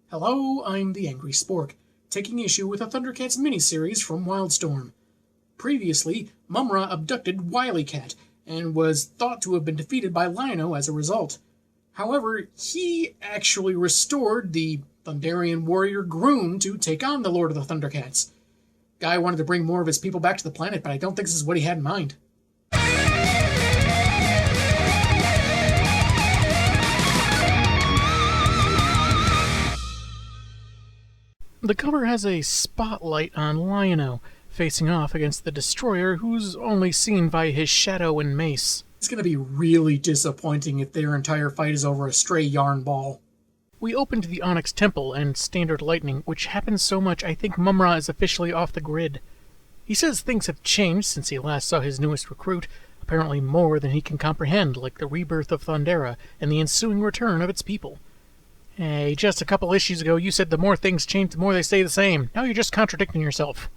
Hello, I'm the Angry Spork, taking issue with a ThunderCats miniseries from Wildstorm. Previously, Mumm-Ra abducted Wily Cat, and was thought to have been defeated by Lino as a result. However, he actually restored the Thundarian warrior Grune to take on the Lord of the ThunderCats. Guy wanted to bring more of his people back to the planet, but I don't think this is what he had in mind. The cover has a spotlight on Lino, facing off against the Destroyer, who's only seen by his shadow and mace. It's going to be really disappointing if their entire fight is over a stray yarn ball. We open to the Onyx Temple and Standard Lightning, which happens so much I think Mumm-Ra is officially off the grid. He says things have changed since he last saw his newest recruit, apparently more than he can comprehend, like the rebirth of Thundera and the ensuing return of its people. Hey, just a couple issues ago you said the more things change, the more they stay the same. Now you're just contradicting yourself.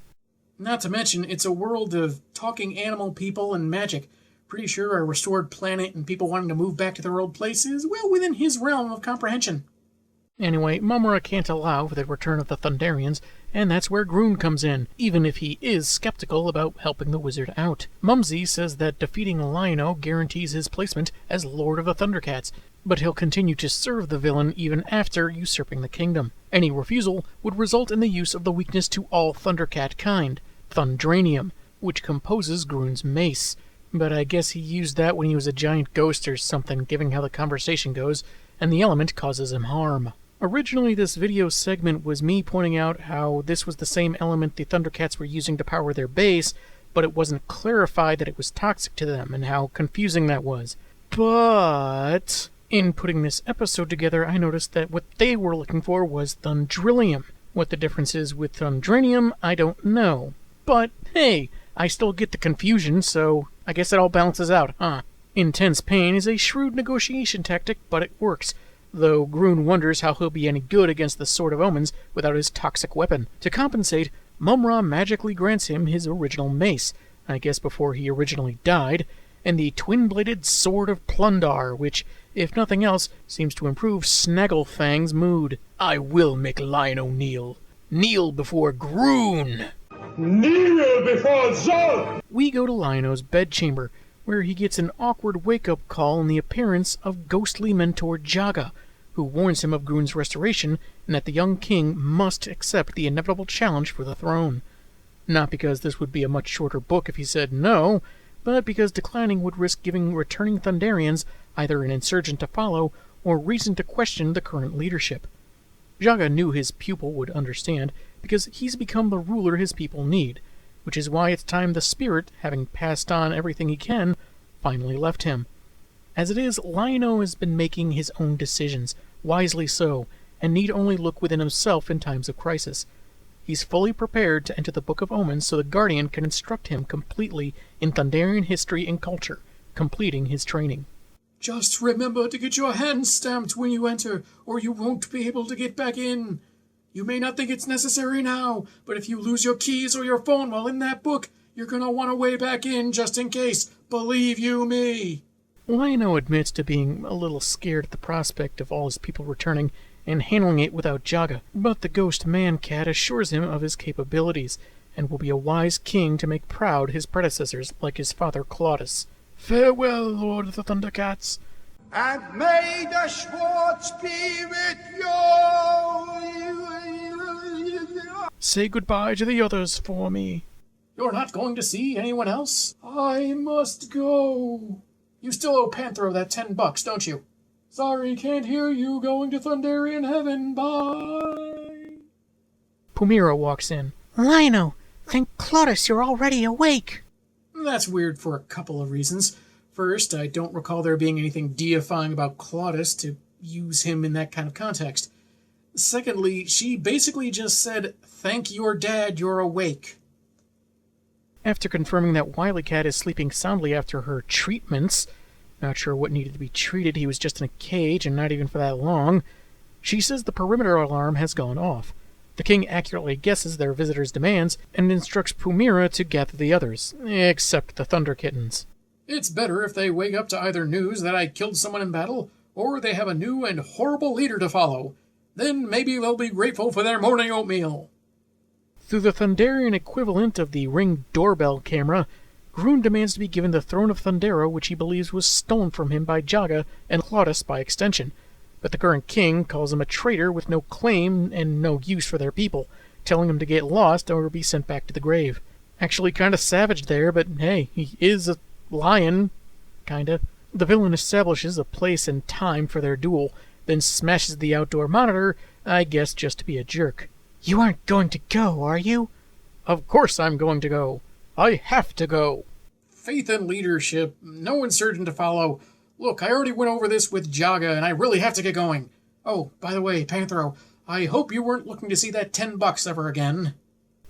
Not to mention, it's a world of talking animal people and magic. Pretty sure a restored planet and people wanting to move back to their old place is well within his realm of comprehension. Anyway, Mumm-Ra can't allow for the return of the Thundarians, and that's where Grune comes in, even if he is skeptical about helping the wizard out. Mumm-Ra says that defeating Lino guarantees his placement as Lord of the ThunderCats, but he'll continue to serve the villain even after usurping the kingdom. Any refusal would result in the use of the weakness to all ThunderCat kind, Thundaranium, which composes Grune's mace. But I guess he used that when he was a giant ghost or something, given how the conversation goes, and the element causes him harm. Originally, this video segment was me pointing out how this was the same element the ThunderCats were using to power their base, but it wasn't clarified that it was toxic to them, and how confusing that was. But in putting this episode together, I noticed that what they were looking for was Thundrillium. What the difference is with Thundranium, I don't know. But, hey, I still get the confusion, so I guess it all balances out, huh? Intense pain is a shrewd negotiation tactic, but it works, though Grune wonders how he'll be any good against the Sword of Omens without his toxic weapon. To compensate, Mumm-Ra magically grants him his original mace, I guess before he originally died, and the twin-bladed Sword of Plundar, which, if nothing else, seems to improve Snagglefang's mood. I will make Lino kneel. Kneel before Grune! Kneel before Zod! We go to Lino's bedchamber, where he gets an awkward wake-up call in the appearance of ghostly mentor Jaga, who warns him of Grune's restoration and that the young king must accept the inevitable challenge for the throne. Not because this would be a much shorter book if he said no, but because declining would risk giving returning Thundarians either an insurgent to follow or reason to question the current leadership. Jaga knew his pupil would understand, because he's become the ruler his people need, which is why it's time the spirit, having passed on everything he can, finally left him. As it is, Lino has been making his own decisions, wisely so, and need only look within himself in times of crisis. He's fully prepared to enter the Book of Omens so the Guardian can instruct him completely in Thundarian history and culture, completing his training. Just remember to get your hand stamped when you enter, or you won't be able to get back in. You may not think it's necessary now, but if you lose your keys or your phone while in that book, you're gonna want a way back in just in case. Believe you me. Lino admits to being a little scared at the prospect of all his people returning and handling it without Jaga, but the ghost man-cat assures him of his capabilities, and will be a wise king to make proud his predecessors like his father Claudius. Farewell, Lord of the ThunderCats. And may the Schwartz be with you. Say goodbye to the others for me. You're not going to see anyone else? I must go. You still owe Panthro that $10, don't you? Sorry, can't hear you. Going to Thundarian heaven. Bye. Mumm-Ra walks in. Lino, thank Claudius you're already awake. That's weird for a couple of reasons. First, I don't recall there being anything deifying about Claudius to use him in that kind of context. Secondly, she basically just said, thank your dad you're awake. After confirming that Wily Cat is sleeping soundly after her treatments, not sure what needed to be treated, he was just in a cage and not even for that long, she says the perimeter alarm has gone off. The king accurately guesses their visitor's demands and instructs Mumm-Ra to gather the others, except the Thunder Kittens. It's better if they wake up to either news that I killed someone in battle, or they have a new and horrible leader to follow. Then maybe they'll be grateful for their morning oatmeal. Through the Thundarian equivalent of the Ring doorbell camera, Grune demands to be given the throne of Thundera, which he believes was stolen from him by Jaga and Claudius by extension. But the current king calls him a traitor with no claim and no use for their people, telling him to get lost or be sent back to the grave. Actually kinda savage there, but hey, he is a lion. Kinda. The villain establishes a place and time for their duel, then smashes the outdoor monitor, I guess just to be a jerk. You aren't going to go, are you? Of course I'm going to go. I have to go. Faith and leadership, no insurgent to follow. Look, I already went over this with Jaga, and I really have to get going. Oh, by the way, Panthro, I hope you weren't looking to see that $10 ever again.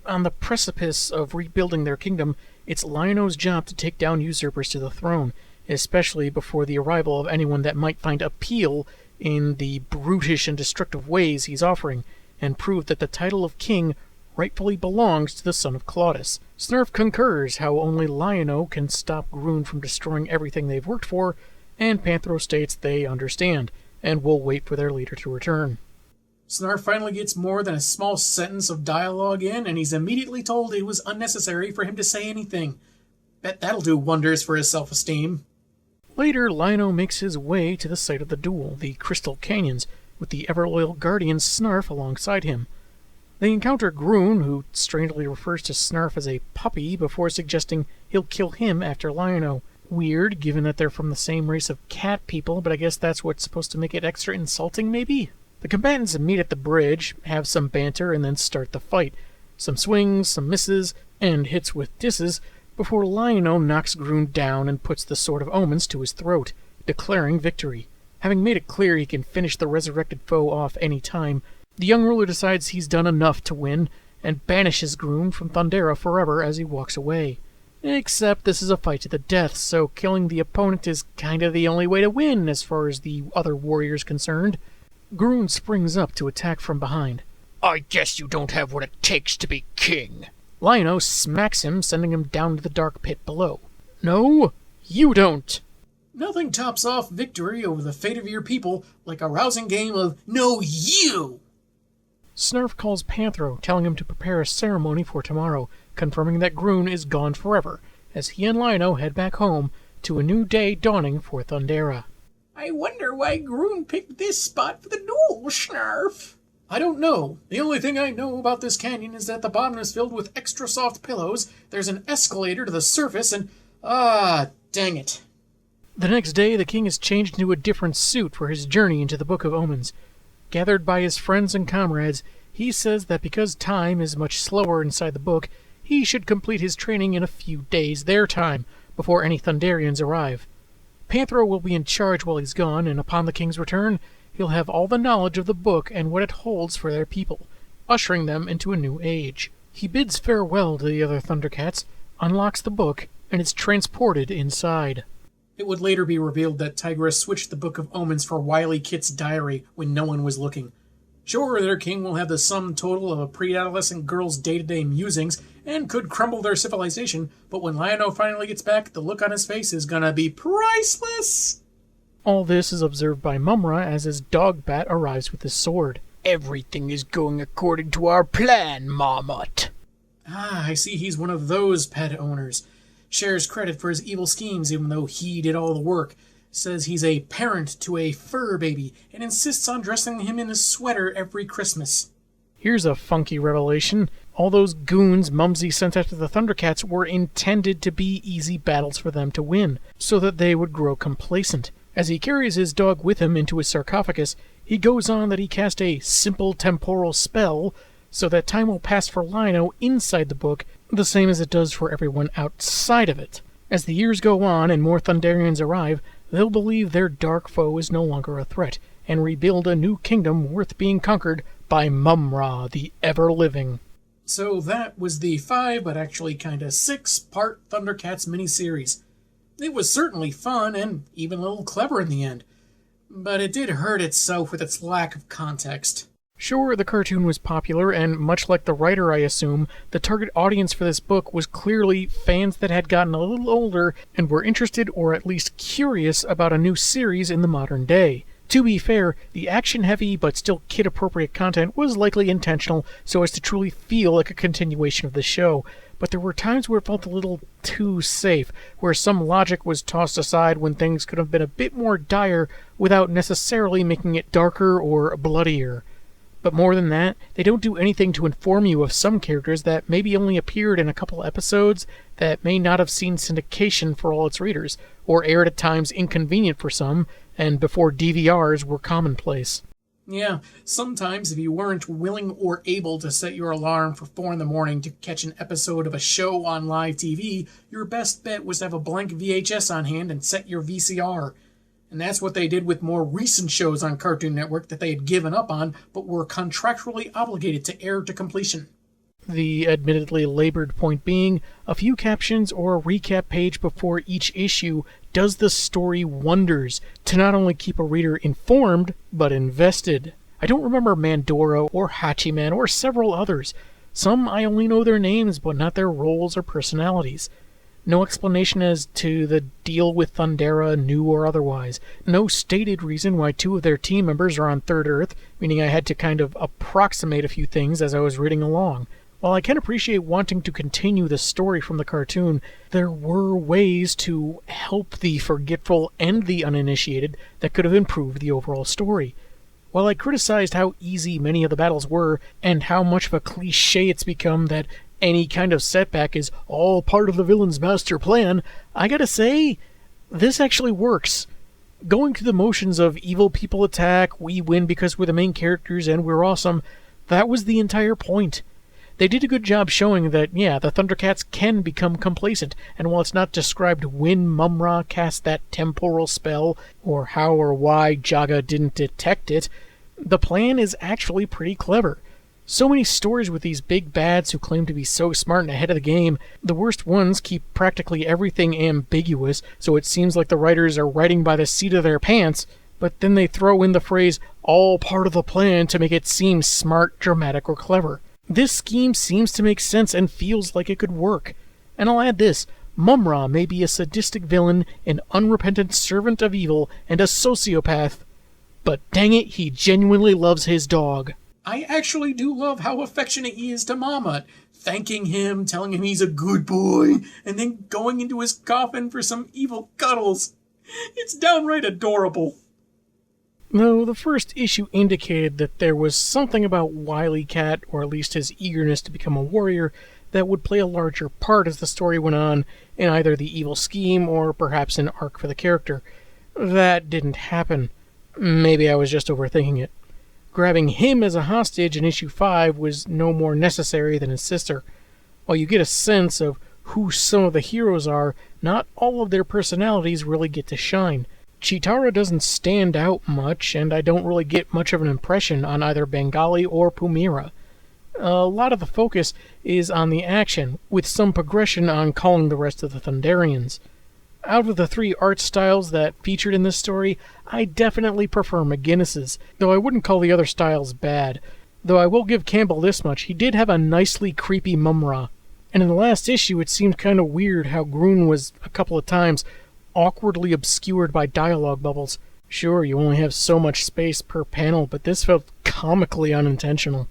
On the precipice of rebuilding their kingdom, it's Lion-O's job to take down usurpers to the throne, especially before the arrival of anyone that might find appeal in the brutish and destructive ways he's offering, and prove that the title of king rightfully belongs to the son of Claudius. Snarf concurs how only Lion-O can stop Grune from destroying everything they've worked for, and Panthro states they understand, and will wait for their leader to return. Snarf finally gets more than a small sentence of dialogue in, and he's immediately told it was unnecessary for him to say anything. Bet that'll do wonders for his self-esteem. Later, Lion-O makes his way to the site of the duel, the Crystal Canyons, with the ever-loyal guardian Snarf alongside him. They encounter Grune, who strangely refers to Snarf as a puppy before suggesting he'll kill him after Lion-O. Weird, given that they're from the same race of cat people, but I guess that's what's supposed to make it extra insulting, maybe? The combatants meet at the bridge, have some banter, and then start the fight. Some swings, some misses, and hits with disses, before Lion-O knocks Grune down and puts the Sword of Omens to his throat, declaring victory. Having made it clear he can finish the resurrected foe off any time, the young ruler decides he's done enough to win, and banishes Grune from Thundera forever as he walks away. Except this is a fight to the death, so killing the opponent is kinda the only way to win as far as the other warrior's concerned. Grune springs up to attack from behind. I guess you don't have what it takes to be king. Lion-O smacks him, sending him down to the dark pit below. No, you don't. Nothing tops off victory over the fate of your people like a rousing game of No You! Snarf calls Panthro, telling him to prepare a ceremony for tomorrow, confirming that Grune is gone forever, as he and Lion-O head back home to a new day dawning for Thundera. I wonder why Grune picked this spot for the duel, Snarf. I don't know. The only thing I know about this canyon is that the bottom is filled with extra soft pillows, there's an escalator to the surface, and... dang it. The next day, the king is changed into a different suit for his journey into the Book of Omens. Gathered by his friends and comrades, he says that because time is much slower inside the book, he should complete his training in a few days their time, before any Thundarians arrive. Panthro will be in charge while he's gone, and upon the king's return, he'll have all the knowledge of the book and what it holds for their people, ushering them into a new age. He bids farewell to the other ThunderCats, unlocks the book, and is transported inside. It would later be revealed that Tigress switched the Book of Omens for Wily Kit's diary when no one was looking. Sure, their king will have the sum total of a pre-adolescent girl's day-to-day musings and could crumble their civilization, but when Lion-O finally gets back, the look on his face is gonna be priceless! All this is observed by Mumm-Ra as his dog Bat arrives with his sword. Everything is going according to our plan, Ma-Mutt. I see he's one of those pet owners. Shares credit for his evil schemes even though he did all the work. Says he's a parent to a fur baby and insists on dressing him in a sweater every Christmas. Here's a funky revelation. All those goons Mumm-Ra sent after the ThunderCats were intended to be easy battles for them to win, so that they would grow complacent. As he carries his dog with him into his sarcophagus, he goes on that he cast a simple temporal spell, so that time will pass for Lion-O inside the book, the same as it does for everyone outside of it. As the years go on and more Thundarians arrive, they'll believe their dark foe is no longer a threat, and rebuild a new kingdom worth being conquered by Mumm-Ra, the ever-living. So that was the 5, but actually kinda 6-part ThunderCats miniseries. It was certainly fun, and even a little clever in the end. But it did hurt itself with its lack of context. Sure, the cartoon was popular, and much like the writer, I assume, the target audience for this book was clearly fans that had gotten a little older and were interested or at least curious about a new series in the modern day. To be fair, the action-heavy but still kid-appropriate content was likely intentional so as to truly feel like a continuation of the show, but there were times where it felt a little too safe, where some logic was tossed aside when things could have been a bit more dire without necessarily making it darker or bloodier. But more than that, they don't do anything to inform you of some characters that maybe only appeared in a couple episodes that may not have seen syndication for all its readers, or aired at times inconvenient for some, and before DVRs were commonplace. Yeah, sometimes if you weren't willing or able to set your alarm for 4 in the morning to catch an episode of a show on live TV, your best bet was to have a blank VHS on hand and set your VCR. And that's what they did with more recent shows on Cartoon Network that they had given up on, but were contractually obligated to air to completion. The admittedly labored point being, a few captions or a recap page before each issue does the story wonders to not only keep a reader informed, but invested. I don't remember Mandora or Hachiman or several others. Some I only know their names, but not their roles or personalities. No explanation as to the deal with Thundera, new or otherwise. No stated reason why 2 of their team members are on Third Earth, meaning I had to kind of approximate a few things as I was reading along. While I can appreciate wanting to continue the story from the cartoon, there were ways to help the forgetful and the uninitiated that could have improved the overall story. While I criticized how easy many of the battles were, and how much of a cliché it's become that any kind of setback is all part of the villain's master plan, I gotta say, this actually works. Going through the motions of evil people attack, we win because we're the main characters and we're awesome, that was the entire point. They did a good job showing that, yeah, the ThunderCats can become complacent, and while it's not described when Mumm-Ra cast that temporal spell, or how or why Jaga didn't detect it, the plan is actually pretty clever. So many stories with these big bads who claim to be so smart and ahead of the game, the worst ones keep practically everything ambiguous, so it seems like the writers are writing by the seat of their pants, but then they throw in the phrase, all part of the plan, to make it seem smart, dramatic, or clever. This scheme seems to make sense and feels like it could work. And I'll add this, Mumm-Ra may be a sadistic villain, an unrepentant servant of evil, and a sociopath, but dang it, he genuinely loves his dog. I actually do love how affectionate he is to Ma-Mutt, thanking him, telling him he's a good boy, and then going into his coffin for some evil cuddles. It's downright adorable. Though the first issue indicated that there was something about Wily Cat, or at least his eagerness to become a warrior, that would play a larger part as the story went on in either the evil scheme or perhaps an arc for the character. That didn't happen. Maybe I was just overthinking it. Grabbing him as a hostage in issue 5 was no more necessary than his sister. While you get a sense of who some of the heroes are, not all of their personalities really get to shine. Chitara doesn't stand out much, and I don't really get much of an impression on either Bengali or Pumira. A lot of the focus is on the action, with some progression on calling the rest of the Thundarians. Out of the 3 art styles that featured in this story, I definitely prefer McGinnis's, though I wouldn't call the other styles bad. Though I will give Campbell this much, he did have a nicely creepy Mumm-Ra. And in the last issue, it seemed kind of weird how Grune was, a couple of times, awkwardly obscured by dialogue bubbles. Sure, you only have so much space per panel, but this felt comically unintentional.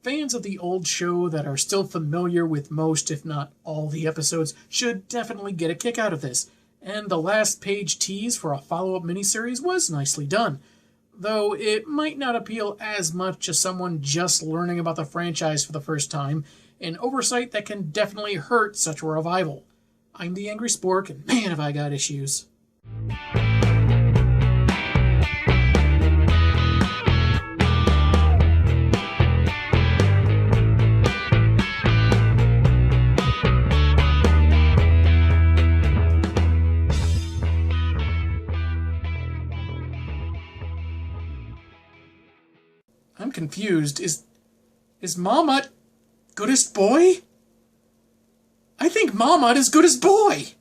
Fans of the old show that are still familiar with most, if not all, the episodes should definitely get a kick out of this. And the last page tease for a follow-up miniseries was nicely done, though it might not appeal as much to someone just learning about the franchise for the first time, an oversight that can definitely hurt such a revival. I'm the Angry Spork, and man have I got issues. I'm confused. Is Ma-Mutt goodest boy? I think Ma-Mutt is goodest boy!